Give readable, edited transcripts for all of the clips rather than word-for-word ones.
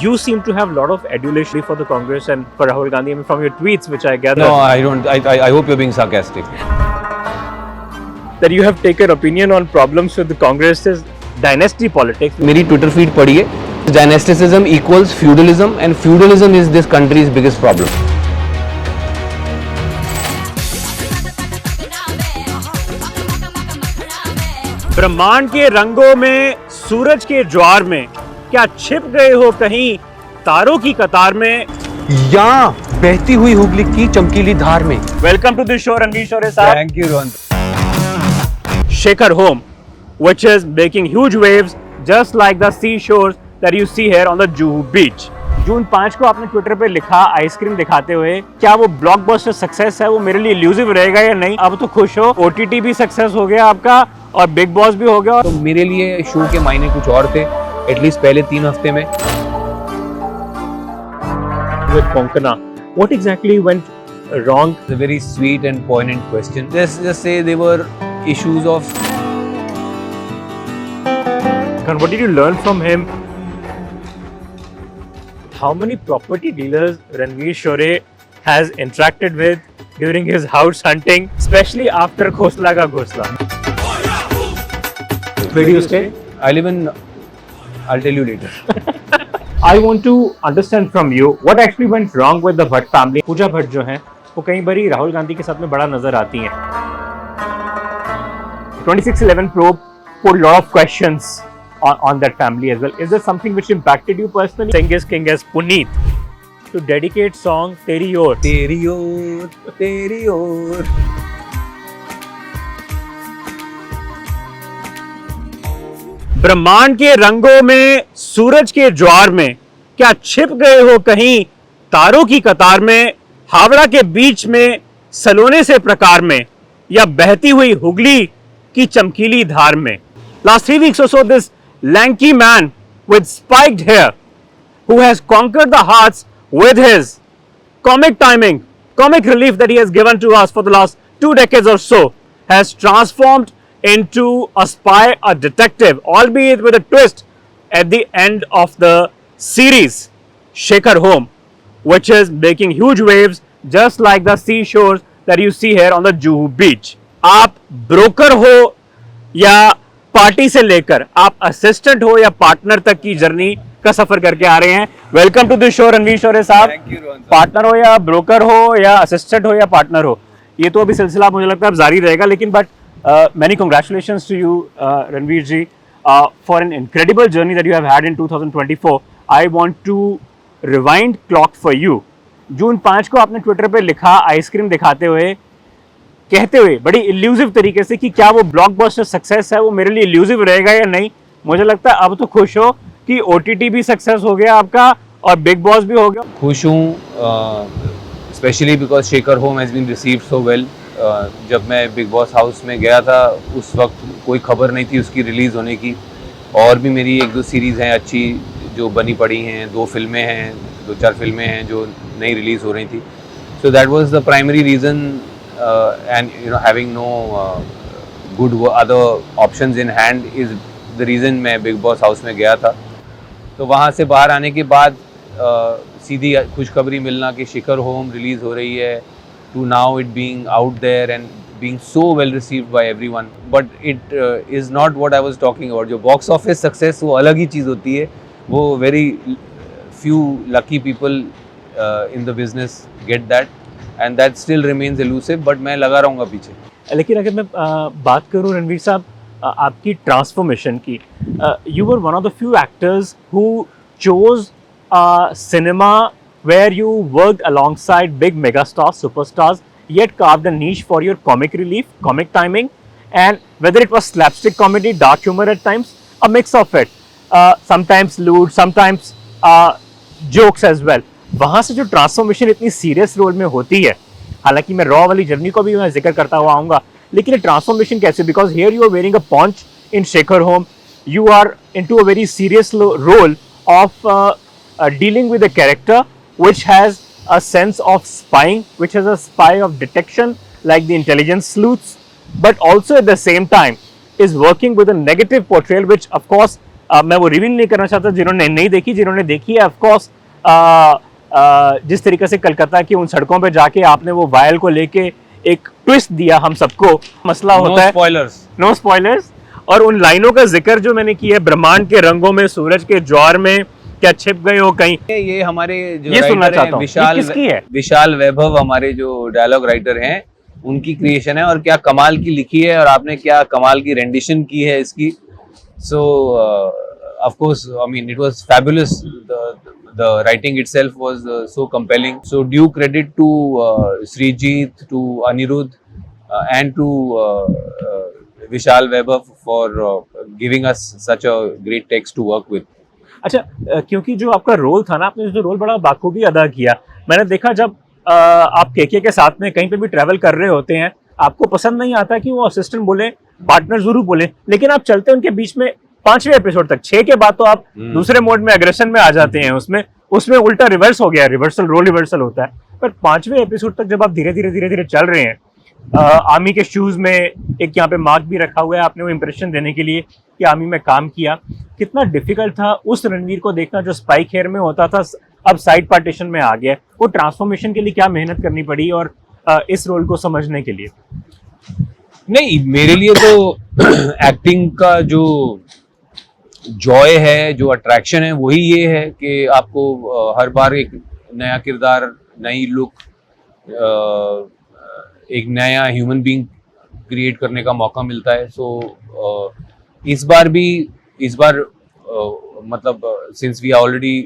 You seem to have a lot of adulation for the Congress and for Rahul Gandhi. I mean, from your tweets, which I gather. No, I don't. I hope you're being sarcastic. That you have taken opinion on problems with the Congress's dynasty politics. मेरी Twitter feed पढ़िए. Dynasticism equals feudalism, and feudalism is this country's biggest problem. ब्रह्मांड के रंगों में, सूरज के ज्वार में, क्या छिप गए हो कहीं तारों की कतार में, या बहती हुई हुगली की चमकीली धार में. Welcome to the show Ranvir Shorey sahab. Thank you, Rohan. Shekhar Home, which is making huge waves just like the seashores that you see here on the Juhu beach. जून 5 को आपने ट्विटर पे लिखा आइसक्रीम दिखाते हुए, क्या वो ब्लॉकबस्टर सक्सेस है वो मेरे लिए इल्यूसिव रहेगा या नहीं. अब तो खुश हो, OTT भी सक्सेस हो गया आपका और बिग बॉस भी हो गया. तो मेरे लिए शो के मायने कुछ और थे, एटलीस्ट पहले 3 हफ्ते में. With Konkona, what exactly went wrong? It's a very sweet and poignant question. Just say there were issues of. And what did you learn from him? How many property dealers Ranveer Shore has interacted with during his house hunting, especially after Khosla ka Ghosla? Where do you stay? I live in. I'll tell you later. I want to understand from you what actually went wrong with the Bhatt family. Pooja Bhatt जो हैं, वो कई बारी राहुल गांधी के साथ में बड़ा नजर आती हैं. 2611 probe put a lot of questions on that family as well. Is there something which impacted you personally? Sing is king as Puneet to dedicate song Teri Or. तेरी ओर, तेरी ओर. ब्रह्मांड के रंगों में, सूरज के ज्वार में, क्या छिप गए हो कहीं तारों की कतार में, हावड़ा के बीच में, सलोने से प्रकार में, या बहती हुई हुगली की चमकीली धार में. Last 3 weeks or so, this lanky man with spiked hair, who has conquered the hearts with his comic timing, comic relief that he has given to us for the last 2 decades or so, has transformed into a spy, a detective, albeit with a twist at the end of the series, Shekhar Home, which is making huge waves just like the seashores that you see here on the Juhu beach. आप broker हो या party से लेकर आप assistant हो या partner तक की जर्नी का सफर करके आ रहे हैं. Welcome to the show Ranvir Shorey sahab. Partner हो या ब्रोकर हो या असिस्टेंट हो या पार्टनर हो, ये तो अभी सिलसिला मुझे लगता है अब जारी रहेगा. लेकिन but many congratulations to you, Ranveer ji, for an incredible journey that you have had in 2024. I want to rewind clock for you. जून 5 को आपने ट्विटर पे लिखा आइसक्रीम दिखाते हुए, कहते हुए बड़ी इल्यूसिव तरीके से कि क्या वो ब्लॉकबस्टर सक्सेस है वो मेरे लिए इल्यूसिव रहेगा या नहीं. मुझे लगता है अब तो खुश हो कि OTT भी सक्सेस हो गया आपका और बिग बॉस भी हो गया. खुश हूँ, specially because Shekhar home has been received so well. जब मैं बिग बॉस हाउस में गया था उस वक्त कोई खबर नहीं थी उसकी रिलीज़ होने की. और भी मेरी 1-2 सीरीज़ हैं अच्छी जो बनी पड़ी हैं, 2 फिल्में हैं, 2-4 फिल्में हैं जो नई रिलीज़ हो रही थी. So that was the primary reason, and you know having no good other options in hand is the reason मैं बिग बॉस हाउस में गया था. तो वहाँ से बाहर आने के बाद सीधी खुशखबरी मिलना कि शेखर होम रिलीज़ हो रही है, to now it being out there and being so well received by everyone. But it is not what I was talking about. जो box office success वो अलग ही चीज़ होती है, वो very few lucky people in the business get that, and that still remains elusive. But मैं लगा रहूँगा पीछे. लेकिन अगर मैं बात करूँ रणवीर साहब आपकी ट्रांसफॉर्मेशन की, you were one of the few actors who chose cinema where you worked alongside big megastars, superstars, yet carved a niche for your comic relief, comic timing, and whether it was slapstick comedy, dark humor at times, a mix of it, sometimes lewd, sometimes jokes as well. वहाँ से जो transformation इतनी serious role में होती है, हालांकि मैं raw वाली जर्नी को भी मैं जिक्र करता हुआ आऊँगा, लेकिन ये ट्रांसफॉर्मेशन कैसे, because here you are wearing a poncho in Shekhar home, you are into a very serious role of dealing with a character which has a sense of spying, which has a spy of detection like the intelligence sleuths, but also at the same time is working with a negative portrayal which of course मैं वो reveal नहीं करना चाहता जिन्होंने नहीं देखी, जिन्होंने देखी है ऑफ कोर्स जिस तरीके से कलकत्ता की उन सड़कों पे जाके आपने वो वायल को लेके एक ट्विस्ट दिया हम सबको, मसला होता है नो स्पॉयलर्स। और उन लाइनों का जिक्र जो मैंने किया है, ब्रह्मांड के रंगों में सूरज के ज्वार में क्या छिप गए हो कहीं, ये हमारे जो ये सुनना राइटर हैं चाहता हूँ, ये किसकी है? विशाल वैभव हमारे जो डायलॉग राइटर हैं उनकी क्रिएशन है, और क्या कमाल की लिखी है और आपने क्या कमाल की रेंडिशन की है इसकी। सो of course I mean it was fabulous, the writing itself was so compelling, so due credit to Srijit, to Anirudh, and to Vishal Vaibhav for giving us such a great text to work with. अच्छा, क्योंकि जो आपका role था ना, आपने जो role बड़ा बाखूबी अदा किया। मैंने देखा जब आप केके के साथ में कहीं पे भी ट्रैवल कर रहे होते हैं, आपको पसंद नहीं आता कि वो असिस्टेंट बोले, पार्टनर जरूर बोले, लेकिन आप चलते उनके बीच में 5वें एपिसोड तक। 6 के बाद तो आप दूसरे मोड में एग्रेशन में आ जाते हैं, उसमें उल्टा रिवर्स हो गया, रिवर्सल रोल रिवर्सल होता है। पर 5वें एपिसोड तक जब आप धीरे धीरे चल रहे हैं, आर्मी के शूज में एक यहाँ पे मार्क भी रखा हुआ है आपने वो इंप्रेशन देने के लिए कि आर्मी में काम किया, कितना डिफिकल्ट था उस रणवीर को देखना जो स्पाइक हेयर में होता था, अब साइड पार्टीशन में आ गया। वो ट्रांसफॉर्मेशन के लिए क्या मेहनत करनी पड़ी और इस रोल को समझने के लिए? नहीं, मेरे लिए तो एक्टिंग का जो जॉय है, जो अट्रैक्शन है, वही ये है कि आपको हर बार एक नया किरदार, नई लुक, एक नया ह्यूमन बीइंग क्रिएट करने का मौका मिलता है। सो इस बार मतलब since we already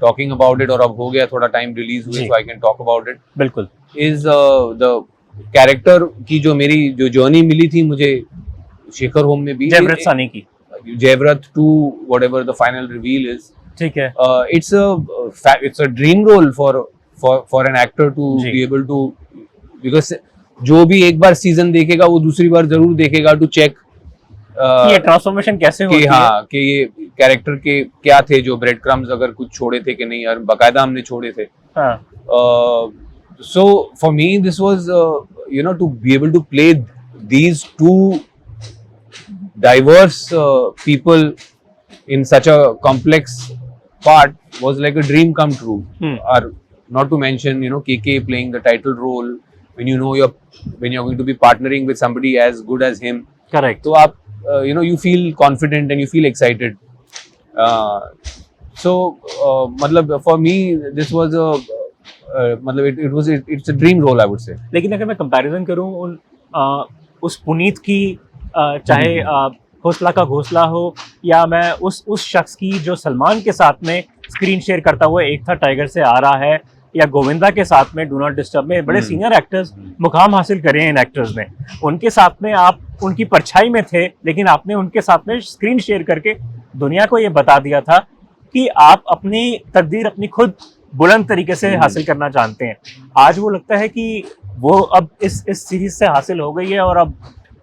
talking about it और अब हो गया थोड़ा टाइम रिलीज हुए, so I can talk about it. बिल्कुल। इज द कैरेक्टर की जो मेरी जो जर्नी मिली थी मुझे शेखर होम में भी, जयव्रत सानी की, Jaivrat to whatever the final reveal is, ठीक है, it's a dream role for an actor to be able to, because जो भी एक बार सीजन देखेगा वो दूसरी बार जरूर देखेगा टू चेक ये ट्रांसफॉर्मेशन कैसे होती है, हाँ, कि ये कैरेक्टर के क्या थे जो ब्रेड क्रम्स अगर कुछ छोड़े थे कि नहीं, और बकायदा हमने छोड़े थे। So for me this was to be able to play these two diverse people in such a complex part was like a dream come true. Or not to mention KK playing the title role, when when you're going to be partnering with somebody as good as him. Correct. So आप you feel confident and you feel excited. So मतलब for me this was a मतलब it's a dream role I would say. लेकिन अगर मैं comparison करूं उस पुनीत की चाहे हौसला का घोंसला हो, या मैं उस शख्स की जो सलमान के साथ में स्क्रीन शेयर करता हुआ एक था टाइगर से आ रहा है, या गोविंदा के साथ में डू नॉट डिस्टर्ब में बड़े सीनियर एक्टर्स मुकाम हासिल करे हैं इन एक्टर्स ने, उनके साथ में आप उनकी परछाई में थे, लेकिन आपने उनके साथ में स्क्रीन शेयर करके दुनिया को ये बता दिया था कि आप अपनी तकदीर अपनी खुद बुलंद तरीके से हासिल करना जानते हैं। आज वो लगता है कि वो अब इस सीरीज से हासिल हो गई है और अब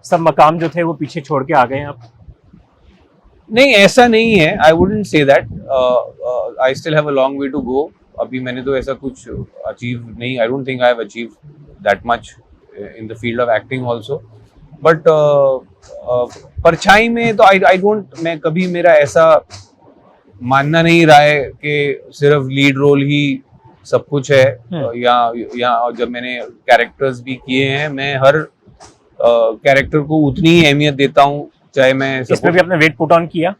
सब मकाम जो थे वो पीछे छोड़ के आ गए हैं अब। नहीं, ऐसा नहीं है, I wouldn't say that, I still have a long way to go. अभी मैंने तो ऐसा कुछ अचीव नहीं, I don't think I have achieve that much in the field of acting also, but परछाई में तो आई डोंट, मैं कभी मेरा ऐसा मानना नहीं रहा है कि सिर्फ लीड रोल ही सब कुछ है, या जब मैंने कैरेक्टर्स भी किए हैं, मैं हर कैरेक्टर को उतनी ही अहमियत देता हूँ, चाहे मैं इसमें भी अपने वेट पुट ऑन किया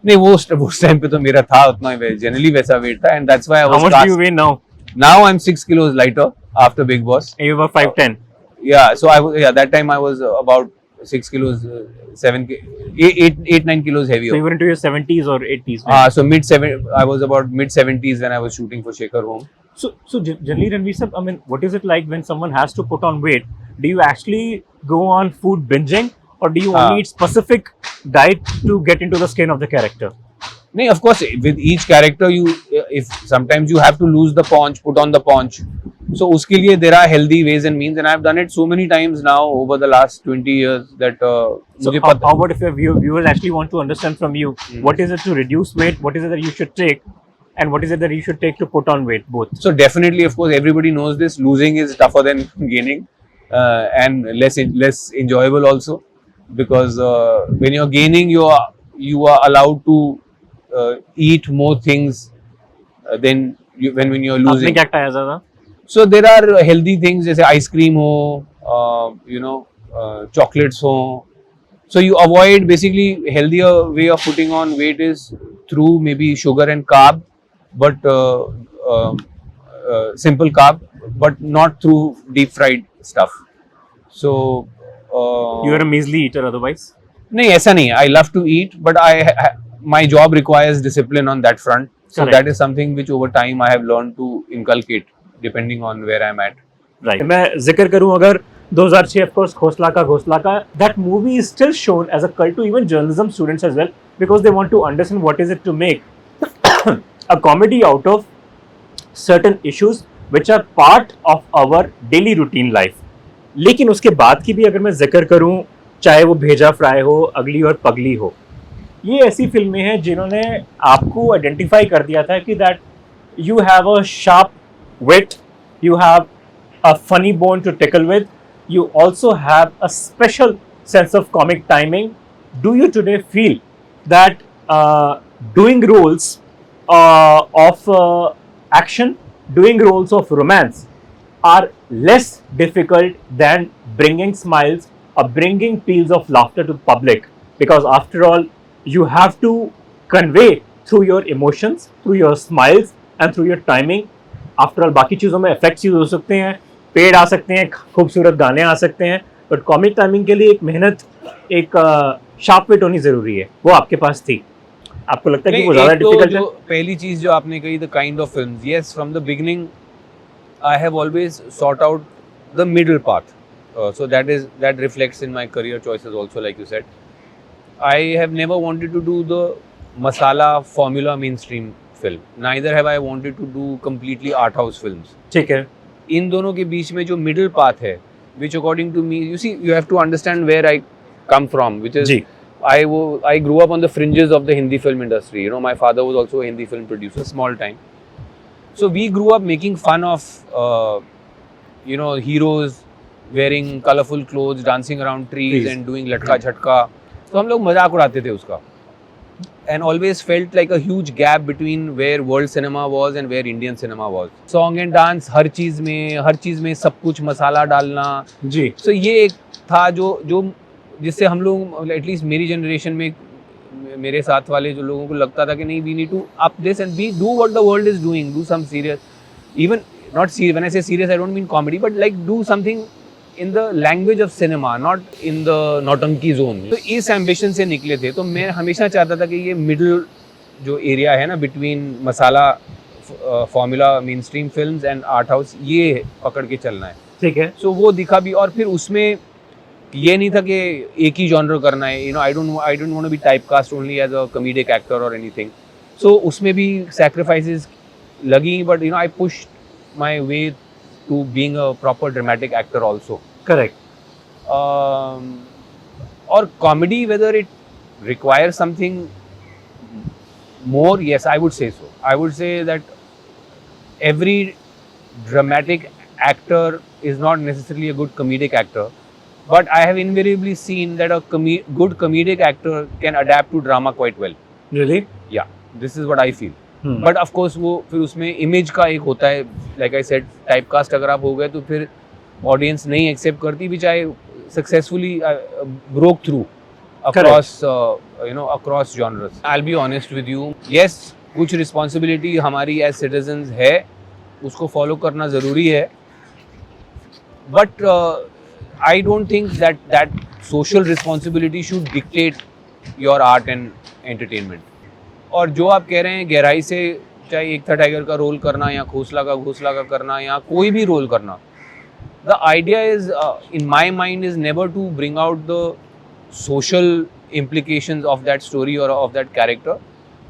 नहीं, वो उस टाइम पे तो मेरा था उतना जनरली वैसा वेट था, and that's why I was How much do you weigh now? Now I'm 6 kilos lighter after Big Boss. You were 5'10". Yeah, so I was, that time I was about 6 kilos, 8-9 kilos heavier. So you were into your 70s or 80s? So I was about mid 70s when I was shooting for Shekhar Home. So generally, Ranveer sir, I mean, what is it like when someone has to put on weight? Do you actually go on food binging, or do you only eat specific diet to get into the skin of the character? No, of course, with each character, if sometimes you have to lose the paunch, put on the paunch. So uske liye there are healthy ways and means, and I've done it so many times now over the last 20 years that. So how about if your viewers actually want to understand from you, what is it to reduce weight, what is it that you should take, and what is it that you should take to put on weight, both? So definitely, of course, everybody knows this. Losing is tougher than gaining, and less enjoyable also, because when you're gaining, you are allowed to eat more things than when you're आपने losing. क्या खाया था? So there are healthy things जैसे ice cream हो, chocolates हो. So you avoid basically healthier way of putting on weight is through maybe sugar and carb, but simple carb, but not through deep fried stuff. So You are a measly eater otherwise. नहीं ऐसा नहीं है. I love to eat, but my job requires discipline on that front. So Correct. that is something which over time I have learned to inculcate depending on where I'm at. Right. मैं जिक्र करूं अगर 2006 of course घोसला का that movie is still shown as a cult to even journalism students as well because they want to understand what is it to make a comedy out of certain issues which are part of our daily routine life. लेकिन उसके बाद की भी अगर मैं जिक्र करूं चाहे वो भेजा फ्राई हो, अगली और पगली हो, ये ऐसी फिल्में हैं जिन्होंने आपको आइडेंटिफाई कर दिया था कि that you have a sharp wit, you have a funny bone to tickle with, you also have a special sense of comic timing. Do you today feel that doing roles of action, doing roles of romance are less difficult than bringing smiles or bringing peals of laughter to the public? Because after all, you have to convey through your emotions, through your smiles and through your timing. After all बाकी चीज़ों में effects use हो सकते हैं, पेड़ आ सकते हैं, खूबसूरत गाने आ सकते हैं, बट कॉमिक टाइमिंग के लिए एक मेहनत, एक शार्प विट होनी ज़रूरी है. वो आपके पास थी. आपको लगता है कि वो ज़्यादा डिफिकल्ट है? पहली चीज़ जो आपने कही, the kind of films, yes, from the beginning I have always sort out the middle path. So that reflects in my career choices also, like you said. I have never wanted to do the masala formula mainstream film. Neither have I wanted to do completely art house films. ठीक है. इन दोनों के बीच में जो middle path है, which according to me, you see, you have to understand where I come from, which is ji. I grew up on the fringes of the Hindi film industry. You know, my father was also a Hindi film producer, small time. So we grew up making fun of, heroes wearing colorful clothes, dancing around trees and doing latka jhatka. तो हम लोग मजाक उड़ाते थे उसका. And always felt like a huge gap between where world cinema was and where Indian cinema was. Song and dance हर चीज़ में सब कुछ मसाला डालना जी. So ये एक था जो जिससे हम लोग एटलीस्ट मेरी जनरेशन में, मेरे साथ वाले जो लोगों को लगता था कि नहीं, we need to up this and we do what the world is doing, do some serious, even not serious, when I say serious I don't mean comedy, but like do something in the language of cinema, not in the नौटंकी zone. तो इस ambition से निकले थे. तो मैं हमेशा चाहता था कि ये मिडिल जो एरिया है ना, between masala formula main stream films and art house, ये पकड़ के चलना है. ठीक है. सो वो दिखा भी, और फिर उसमें ये नहीं था कि एक ही जॉनर करना है. I don't want to be typecast only as a comedic actor और एनीथिंग. सो उसमें भी सैक्रिफाइसेस लगी, but I pushed my way to being a proper dramatic actor also. Correct. Or comedy, whether it requires something more, yes, I would say so. I would say that every dramatic actor is not necessarily a good comedic actor, but I have invariably seen that a good comedic actor can adapt to drama quite well. Really? Yeah, this is what I feel. But of course वो फिर उसमें image का एक होता है, like I said, typecast अगर आप हो गए तो फिर ऑडियंस नहीं एक्सेप्ट करती, which I successfully broke through across genres. I will be honest with you, yes, कुछ रिस्पॉन्सिबिलिटी हमारी एज सिटीजन्स है, उसको फॉलो करना ज़रूरी है, but I don't think that social responsibility should dictate your art and entertainment. और जो आप कह रहे हैं गहराई से, चाहे एक था टाइगर का रोल करना या घोसला का करना या कोई भी रोल करना, the idea is in my mind is never to bring out the social implications of that story or of that character,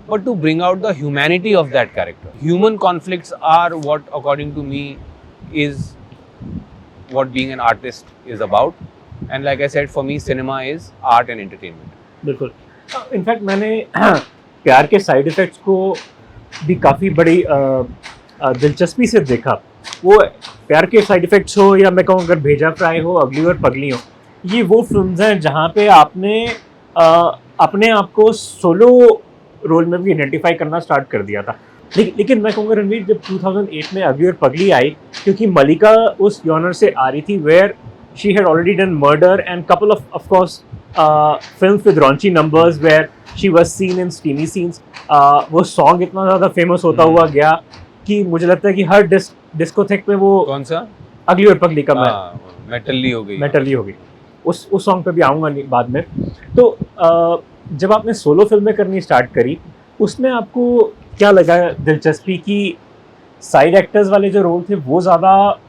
but to bring out the humanity of that character. Human conflicts are what, according to me, is what being an artist is about. And like I said, for me, cinema is art and entertainment. बिल्कुल. In fact मैंने प्यार के side effects को भी काफ़ी बड़ी दिलचस्पी से देखा. वो प्यार के साइड इफ़ेक्ट्स हो या मैं कहूँ अगर भेजा फ्राई हो, अगली और पगली हो, ये वो फिल्म्स हैं जहाँ पे आपने अपने आप को सोलो रोल में भी आइडेंटिफाई करना स्टार्ट कर दिया था। लेकिन मैं कहूँगा रणवीर, जब 2008 में अगली और पगली आई, क्योंकि मलिका उस जॉनर से आ रही थी where she had already done murder and couple of course films with raunchy numbers where she was seen in steamy scenes. वो सॉन्ग इतना ज़्यादा फेमस होता हुआ गया कि मुझे लगता है कि हर डिस्कोथेक में वो कौन सा अगली और पगली का मेटली हो गई उस सॉन्ग पे भी आऊँगा बाद में। तो जब आपने सोलो फिल्में करनी स्टार्ट करी, उसमें आपको क्या लगा दिलचस्पी की साइड एक्टर्स वाले जो रोल थे वो ज़्यादा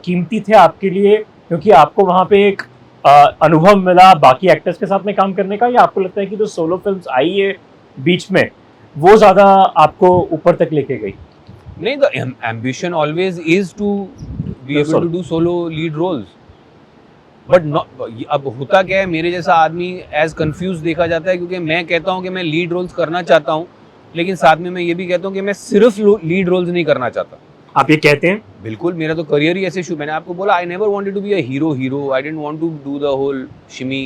कीमती थे आपके लिए, क्योंकि आपको वहाँ पे एक अनुभव मिला बाकी एक्टर्स के साथ में काम करने का, या आपको लगता है कि जो सोलो फिल्म्स आई है बीच में वो ज़्यादा आपको ऊपर तक लेके गई? नहीं, the ambition always is to be able to do solo lead roles, but अब होता क्या है, मेरे जैसा आदमी एज कंफ्यूज देखा जाता है, क्योंकि मैं कहता हूँ कि मैं लीड रोल्स करना चाहता हूँ, लेकिन साथ में मैं ये भी कहता हूँ कि मैं सिर्फ लीड रोल्स नहीं करना चाहता। आप ये कहते हैं? बिल्कुल, मेरा तो करियर ही ऐसे मैंने आपको बोला, I never wanted to be a hero, I didn't want to do the whole shimmy,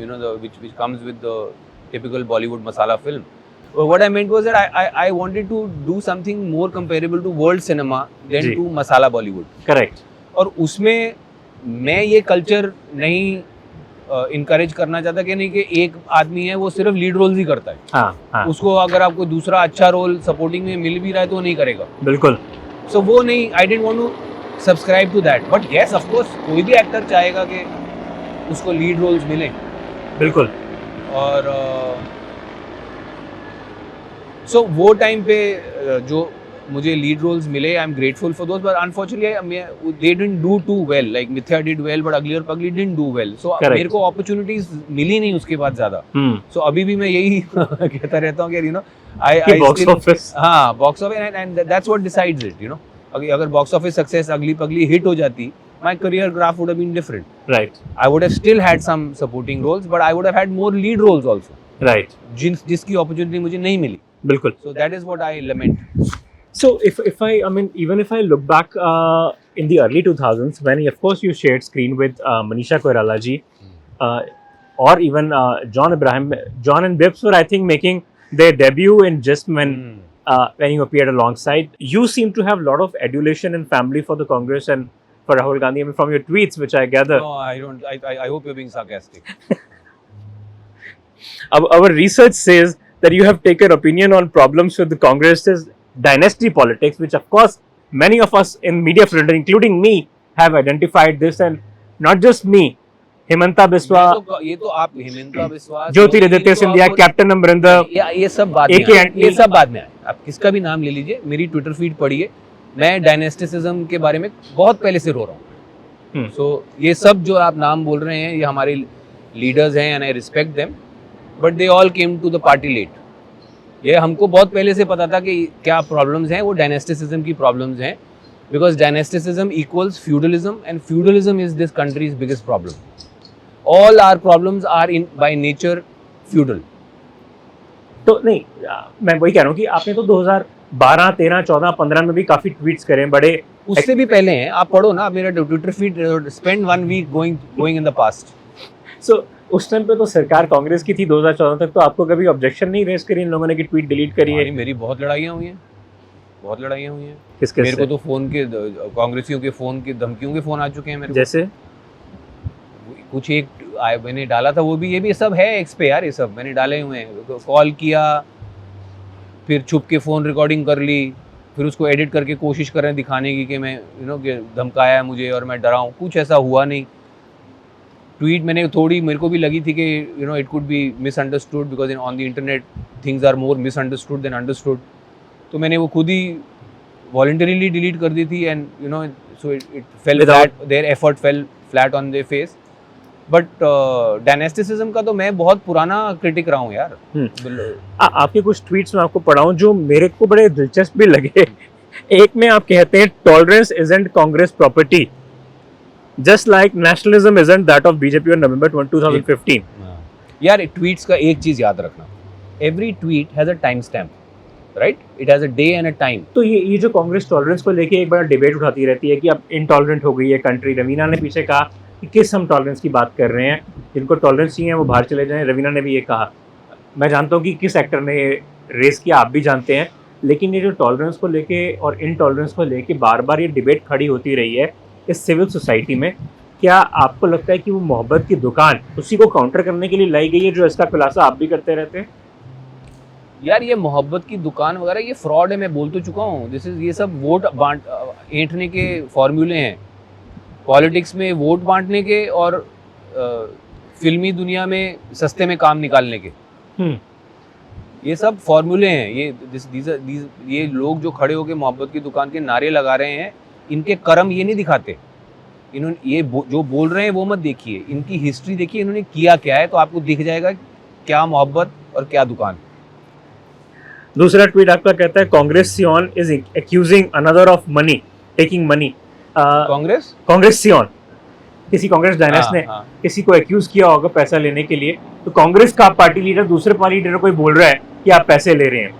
you know, the which comes with the typical Bollywood masala film. What I meant was that I wanted to do something more comparable to world cinema than to masala Bollywood. Correct. और उसमें मैं ये culture नहीं encourage करना चाहता कि नहीं कि एक आदमी है वो सिर्फ लीड रोल्स ही करता है। हाँ। उसको अगर आपको दूसरा अच्छा रोल सपोर्टिंग में मिल भी रहा है तो वो नहीं करेगा। बिल्कुल। सो वो नहीं, I didn't want to subscribe to that, but yes of course कोई भी एक्टर चाहेगा कि उसको लीड रोल्स मिले। बिल्कुल। और सो वो टाइम पे जो मुझे लीड रोल्स मिले, I am grateful for those, but unfortunately they didn't do too well, like Mithya did well but Ugly Aur पगली डिडंट डू वेल। सो मेरे को अपॉर्चुनिटीज मिली नहीं उसके बाद ज्यादा। सो अभी भी मैं यही कहता रहता हूँ कि you know I box office, हाँ box office, and that's what decides it, you know. अगर बॉक्स ऑफिस सक्सेस अगली पगली हिट हो जाती, my career graph would have been different. Right. I would have still had some supporting roles, but I would have had more lead roles also. Right. जिसकी opportunity मुझे नहीं मिली. बिल्कुल. So that is what I lament. So if I look back in the early 2000s, when of course you shared screen with Manisha Koirala ji, or even John and Bibbs were, I think, making their debut in Just when you appeared alongside. You seem to have a lot of adulation and family for the Congress and for Rahul Gandhi, I mean, from your tweets, which I gather. No, I don't. I hope you're being sarcastic. Our research says that you have taken opinion on problems with the Congress's dynasty politics, which of course many of us in media field, including me, have identified this, and not just me. Hemanta Biswa, ये तो आप Hemanta Biswa, Jyotiraditya Scindia, captain Amarinder, ये सब बाद में आए। आप किसका भी नाम ले लीजिए, मेरी ट्विटर फीड पढ़िए, मैं डायनेस्टिसिज्म के बारे में बहुत पहले से रो रहा हूँ। सो ये सब जो आप नाम बोल रहे हैं, ये हमारे लीडर्स हैं and I respect them, but they all came to the party late. ये हमको बहुत पहले से पता था कि क्या प्रॉब्लम्स हैं, वो डायनेस्टिसिज्म की प्रॉब्लम्स हैं, because dynasticism equals feudalism and feudalism is this country's biggest problem. All are problems are in by nature feudal. तो नहीं, मैं वही कह रहा हूँ कि आपने तो 2012, 13, 14, 15 में भी काफी ट्वीट्स करे बड़े, उससे भी पहले हैं। आप पढ़ो ना मेरा Twitter feed, spend 1 week going in the past. So उस टाइम पे तो सरकार कांग्रेस की थी 2014 तक, तो आपको कभी ऑब्जेक्शन नहीं रेज करी इन लोगों ने कि ट्वीट डिलीट करी है? मेरी बहुत लड़ाइयाँ हुई हैं, बहुत लड़ाइयाँ हुई हैं। किसके? मेरे को तो फोन के, कांग्रेसियों के फोन के, धमकियों के फोन आ चुके हैं मेरे को। जैसे कुछ एक मैंने डाला था, वो भी, ये भी सब है एक्स पे यार, ये सब मैंने डाले हुए हैं। कॉल किया, फिर छुप के फ़ोन रिकॉर्डिंग कर ली, फिर उसको एडिट करके कोशिश कर रहे हैं दिखाने की कि मैं यू नो कि धमकाया है मुझे और मैं डरा हूँ। कुछ ऐसा हुआ नहीं। ट्वीट मैंने थोड़ी, मेरे को भी लगी थी कि you know it could be misunderstood, because in on the internet things are more misunderstood than understood. तो मैंने वो खुद ही वॉलंटरीली डिलीट कर दी थी, and you know so it fell flat, their effort fell flat on their face. But dynasticism का तो मैं बहुत पुराना क्रिटिक रहा हूँ यार। आपके कुछ ट्वीट्स में आपको पढ़ा हूँ जो मेरे को बड़े दिलचस्प भी लगे। एक में आप कहते हैं, tolerance isn't Congress property, just like nationalism isn't that of BJP on November 2015। यार ट्वीट्स का एक चीज याद रखना, every tweet has a time stamp, right? It has a day and a time. तो ये जो कांग्रेस टॉलरेंस को लेके एक बड़ा डिबेट उठाती रहती है कि अब इनटॉलरेंट हो गई है कंट्री। रवीना ने पीछे कहा कि किस हम टॉलरेंस की बात कर रहे हैं, जिनको टॉलरेंस चाहिए वो बाहर चले जाएं। रवीना ने भी ये कहा। मैं जानता हूँ कि किस एक्टर ने रेस किया आप भी जानते हैं, लेकिन ये जो टॉलरेंस को लेके और इनटॉलरेंस को लेके बार बार ये डिबेट खड़ी होती रही है इस सिविल सोसाइटी में, क्या आपको लगता है कि वो मोहब्बत की दुकान उसी को काउंटर करने के लिए लाई गई है, जो इसका खुलासा आप भी करते रहते हैं? यार ये मोहब्बत की दुकान वगैरह ये फ्रॉड है, मैं बोल तो चुका हूँ। ये सब वोट ऐंठने के फॉर्मूले हैं, पॉलिटिक्स में वोट बांटने के और फिल्मी दुनिया में सस्ते में काम निकालने के। ये सब फॉर्मूले हैं। ये लोग जो खड़े होकर मोहब्बत की दुकान के नारे लगा रहे हैं, इनके कर्म ये नहीं दिखाते। इन्होंने जो बोल रहे हैं वो मत देखिए, इनकी हिस्ट्री देखिए, इन्होंने किया क्या है, तो आपको दिख जाएगा क्या मोहब्बत और क्या दुकान। दूसरा ट्वीट आपका कहता है Congress scion is accusing another of money, taking money. Congress scion, किसी कांग्रेस डायनेस्ट ने किसी को एक्यूज किया होगा पैसा लेने के लिए, तो कांग्रेस का पार्टी लीडर दूसरे पार्टी लीडर को ही बोल रहा है कि आप पैसे ले रहे हैं।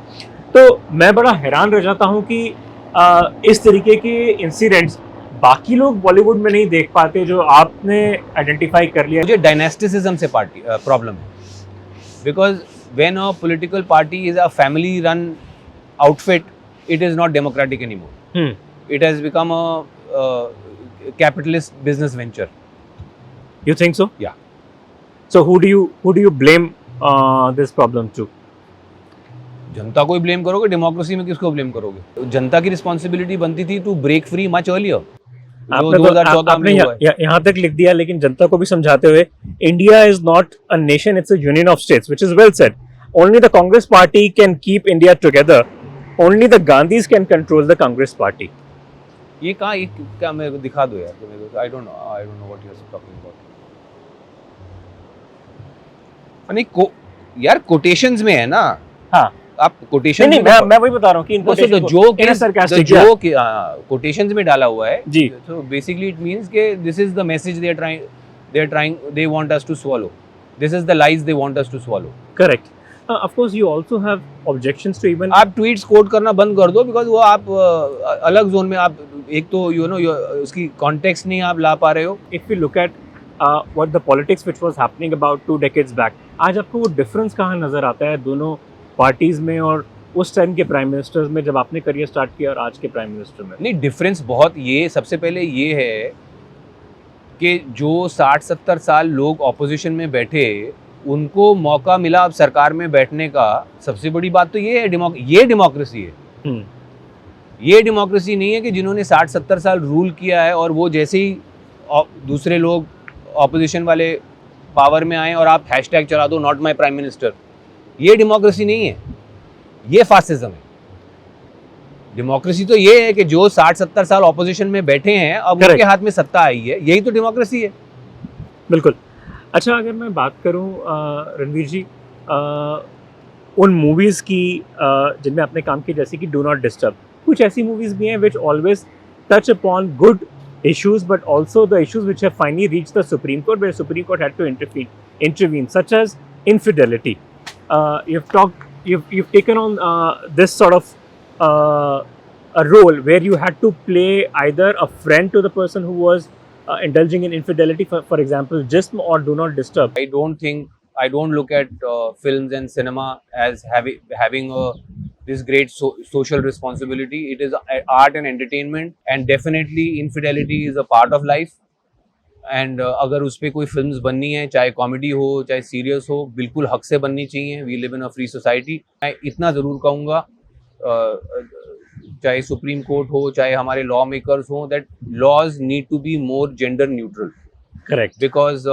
तो मैं बड़ा हैरान रह जाता हूँ कि इस तरीके के इंसिडेंट्स बाकी लोग बॉलीवुड में नहीं देख पाते, जो आपने आइडेंटिफाई कर लिया। मुझे डायनेस्टिसिज्म से प्रॉब्लम है, because when a political party is a family run outfit, it is not democratic anymore. It has become a capitalist business venture. You think so? Yeah. So who do you blame this problem to? जनता को ही blame करोगे, democracy में किसको blame करोगे? जनता की responsibility बनती थी to break free much earlier. आपने यहाँ तक लिख दिया, लेकिन जनता को भी समझाते हुए, India is not a nation, it's a union of states, which is well said. Only the Congress party can keep India together, only the Gandhis can control the Congress party. ये कहाँ, क्या मेरे को दिखा दो यार। I don't know what you are talking about. नहीं यार, कोटेशंस में है ना। हाँ, आप कोटेशन नहीं, मैं वही बता रहा हूँ कि जो कोटेशंस में डाला हुआ है जी, so basically it means के this is the message they want us to swallow, this is the lies they want us to swallow. Correct. Of course you also have objections to even आप tweets coat करना बंद कर दो, because वो आप अलग zone में, आप एक तो उसकी कॉन्टेक्स्ट नहीं आप ला पा रहे हो। If we look at what the politics which was happening about 2 decades back, आज आपको वो डिफरेंस कहाँ नजर आता है दोनों पार्टीज में और उस टाइम के प्राइम मिनिस्टर्स में, जब आपने करियर स्टार्ट किया और आज के प्राइम मिनिस्टर में? नहीं, डिफरेंस बहुत, ये सबसे पहले ये है कि जो 60-70 साल लोग ऑपोजिशन में बैठे, उनको मौका मिला अब सरकार में बैठने का। सबसे बड़ी बात तो ये है, ये डेमोक्रेसी है। ये डेमोक्रेसी नहीं है कि जिन्होंने 60-70 साल रूल किया है और वो जैसे ही दूसरे लोग ऑपोजिशन वाले पावर में आए और आप हैशटैग चला दो नॉट माई प्राइम मिनिस्टर। ये डेमोक्रेसी नहीं है, ये फासिज्म है। डेमोक्रेसी तो ये है कि जो 60-70 साल ऑपोजिशन में बैठे हैं, अब उनके हाथ में सत्ता आई है, यही तो डेमोक्रेसी है। बिल्कुल। अच्छा, अगर मैं बात करूं रणवीर जी, उन मूवीज़ की जिनमें आपने काम किया, जैसे कि डू नॉट डिस्टर्ब, कुछ ऐसी मूवीज़ भी हैं which always touch upon good issues, but also the issues which have finally reached the Supreme Court, where Supreme Court had to intervene, such as infidelity. You've taken on this sort of a role where you had to play either a friend to the person who was indulging in infidelity, for example, Jism or Do Not Disturb. I don't look at films and cinema as having this great social responsibility. It is art and entertainment, and definitely infidelity is a part of life. And अगर उस पर कोई films बननी है, चाहे comedy हो चाहे serious हो, बिल्कुल हक से बननी चाहिए। We live in a free society. मैं इतना ज़रूर कहूँगा, चाहे सुप्रीम कोर्ट हो चाहे हमारे लॉ मेकर्स हो, that laws need to be more gender neutral. Correct. Because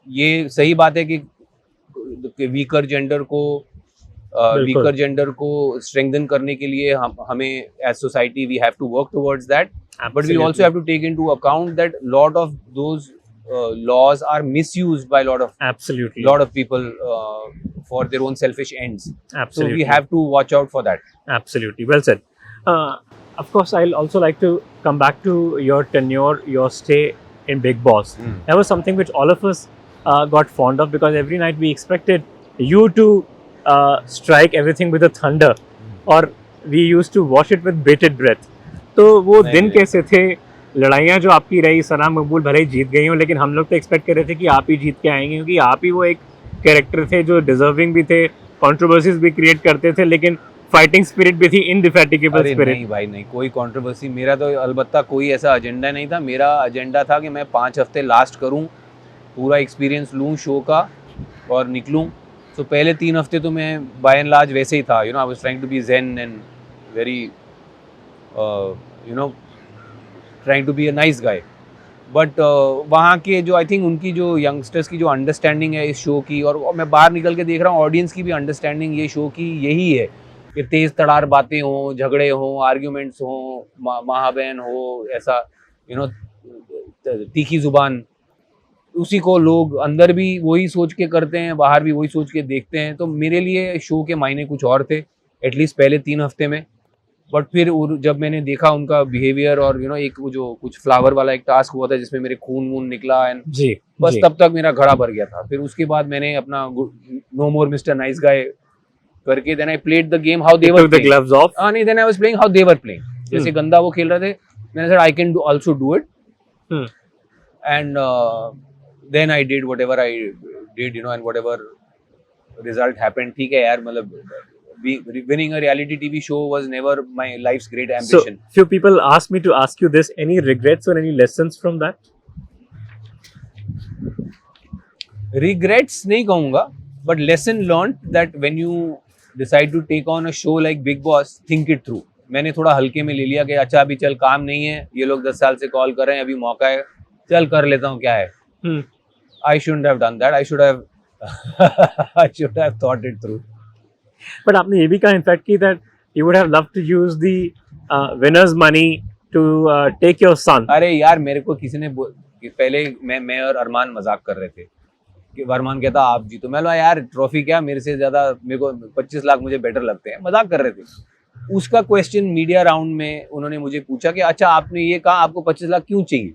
ये सही बात है कि वीकर जेंडर को स्ट्रेंथन करने के लिए हमें as society we have to work towards that, but we also have to take into account that lot of those laws are misused by lot of people for their own selfish ends. So we have to watch out for that. Absolutely, well said. Of course, I'll also like to come back to your tenure, your stay in Bigg Boss. That was something which all of us got fond of, because every night we expected you to strike everything with a thunder, or we used to watch it with bated breath. तो वो दिन कैसे थे? लड़ाइयाँ जो आपकी रही, सना मकबूल भले ही जीत गई हो, लेकिन हम लोग तो एक्सपेक्ट कर रहे थे कि आप ही जीत के आएंगे, क्योंकि आप ही वो एक कैरेक्टर थे जो डिजर्विंग भी थे कंट्रोवर्सीज भी क्रिएट करते थे, लेकिन फाइटिंग स्पिरिट भी थी, इंडिफैटिगेबल अरे स्पिरिट। नहीं भाई नहीं, कोई कंट्रोवर्सी मेरा तो अलबत्ता कोई ऐसा एजेंडा नहीं था। मेरा एजेंडा था कि मैं 5 हफ्ते लास्ट करूं, पूरा एक्सपीरियंस लूं शो का और निकलूं। तो पहले 3 हफ्ते तो मैं बाय एंड लार्ज वैसे ही था, you know, I was trying to be zen and very you know trying to be a nice guy. But वहाँ के जो आई थिंक उनकी जो यंगस्टर्स की जो अंडरस्टैंडिंग है इस शो की, और मैं बाहर निकल के देख रहा हूँ ऑडियंस की भी अंडरस्टैंडिंग ये शो की यही है कि तेज़ तड़ार बातें हों, झगड़े हों, आर्ग्यूमेंट्स हों, माँ बहन हो, ऐसा यू नो तीखी ज़ुबान, उसी को लोग अंदर भी वही सोच के करते हैं, बाहर भी वही सोच के देखते हैं। तो मेरे लिए शो के मायने कुछ और थे, एटलीस्ट पहले 3 हफ्ते में। बट फिर जब मैंने देखा उनका बिहेवियर और यू नो एक वो जो कुछ फ्लावर वाला एक टास्क हुआ था जिसमें मेरे खून वून निकला एंड जी, बस जी। तब तक मेरा घड़ा भर गया था। फिर उसके बाद मैंने अपना no more mister nice guy करके then I played the game how they were Took the gloves off. नहीं, then I was playing how they were playing. जैसे गंदा वो खेल रहे थे, मैंने said I can also do it Hmm. And then I did whatever I did, you know, and whatever result happened. ठीक है यार, मतलब winning a reality TV show was never my life's great So, ambition. few people asked me to ask you this. Any regrets or any lessons from that? Regrets नहीं कहूँगा, but lesson learned that when you decide to take on a show like Big Boss, think it through. मैंने थोड़ा हल्के में ले लिया कि अच्छा अभी चल काम नहीं है, ये लोग 10 साल से कॉल कर रहे हैं, अभी मौका है, चल कर लेता हूँ, क्या है। Hmm. I shouldn't have done that. I should have I should have thought it through. But आपने ये भी कहा in fact कि that you would have loved to use the winner's money to take your son. अरे यार, मेरे को किसी ने कि पहले मैं और अरमान मजाक कर रहे थे कि अरमान कहता आप जीतो, मैं बोला यार ट्रॉफी क्या, मेरे से ज्यादा मेरे को 25 लाख मुझे बेटर लगते हैं, मजाक कर रहे थे। उसका क्वेश्चन मीडिया राउंड में उन्होंने मुझे पूछा कि अच्छा आपने ये कहा आपको 25 लाख क्यों चाहिए,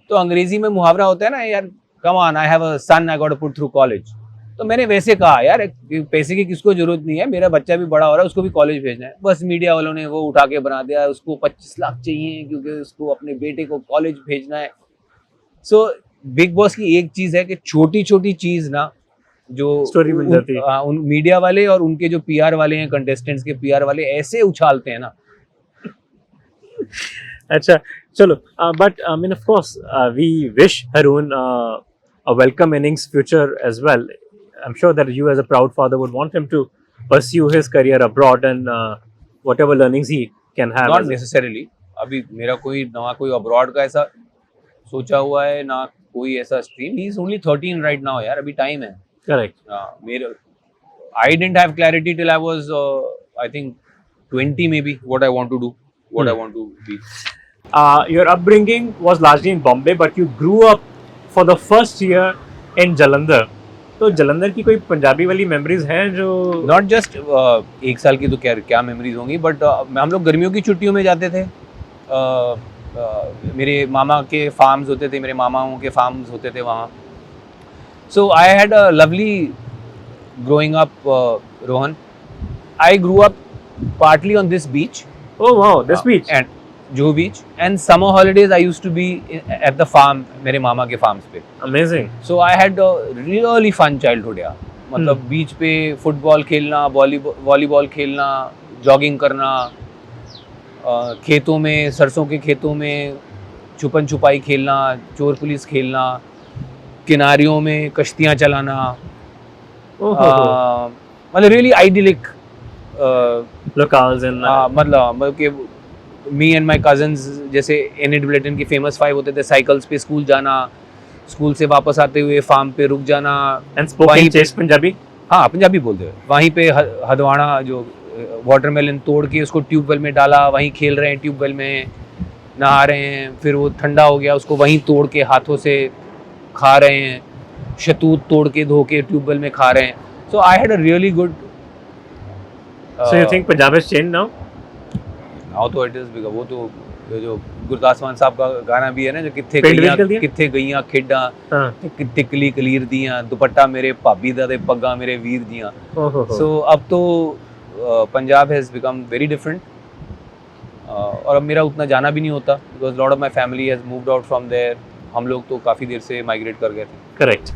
तो अंग्रेजी में मुहावरा होता है ना यार, come on I have a son I got to put through college. तो मैंने वैसे कहा यार पैसे की किसको जरूरत नहीं है, मेरा बच्चा भी बड़ा हो रहा है, उसको भी कॉलेज भेजना है। बस मीडिया वालों ने वो उठा के बना दिया उसको 25 लाख चाहिए क्योंकि उसको अपने बेटे को कॉलेज भेजना है। सो बिग बॉस की एक चीज है कि छोटी छोटी चीज ना जो Story बन जाती है। उन मीडिया वाले और उनके जो पीआर वाले हैं, कंटेस्टेंट्स के पीआर वाले ऐसे उछालते हैं ना। अच्छा चलो, but I mean of course we wish Haroon a welcome innings future as well. I'm sure that you as a proud father would want him to pursue his career abroad and whatever learnings he can have. Not necessarily, अभी मेरा कोई abroad का ऐसा सोचा हुआ है ना, कोई ऐसा stream. He is only 13 right now यार, अभी टाइम है। Correct. मेरे I didn't have clarity till I was I think 20 maybe what I want to do, what I want to be. Your upbringing was largely in Bombay, but you grew up for the first year in Jalandhar. तो जलंधर की कोई पंजाबी वाली memories हैं जो not just एक साल की तो क्या मेमोरीज होंगी, बट हम लोग गर्मियों की छुट्टियों में जाते थे। मेरे मामा के फार्म्स होते थे, मेरे मामाओं के फार्म्स होते थे वहाँ। So I had a lovely growing up Rohan. I grew up partly on this beach, Oh wow, this beach. And Juhu beach, and summer holidays I used to be at the farm, मेरे मामा के farms पे। Amazing. So I had really fun childhood यार, मतलब बीच पे football खेलना, volleyball खेलना, jogging करना, खेतों में, सरसों के खेतों में छुपन छुपाई खेलना, चोर पुलिस खेलना, किनारियों में कश्तियाँ चलाना, Oh, मतलब रियली आइडिलिक। locales and मतलब कि मी एंड माई कजन्स, जैसे एनेड ब्लेटन की फेमस 5 होते थे, साइकिल्स पे स्कूल जाना, स्कूल से वापस आते हुए फार्म पे रुक जाना। and spoken वहीं पे- chase पंजाबी. हाँ पंजाबी बोलते हैं। वहीं पे हदवाना जो वाटरमेलन तोड़ के उसको ट्यूबवेल में डाला, वहीं खेल रहे हैं, ट्यूबवेल में नहा रहे हैं, फिर वो ठंडा हो गया उसको वहीं तोड़ के हाथों से खा रहे हैं, शतूत तोड़ के धो के ट्यूबवेल में खा रहे हैं। So I had a really good. So you think Punjab has changed now? Now तो इट इज बिग, वो तो जो गुरदास मान साहब का गाना भी है ना, जो किथे पेंट भी निकल दिया? किथे गईयां खेडां हाँ. तिकली कलीर दियां, दुपट्टा मेरे भाभी दा ते पग्गां मेरे वीर दियां। Oh. सो अब तो Punjab has become very different, और अब मेरा उतना जाना भी नहीं होता because lot of my family has moved out from there. हम लोग तो काफ़ी देर से माइग्रेट कर गए थे। Correct.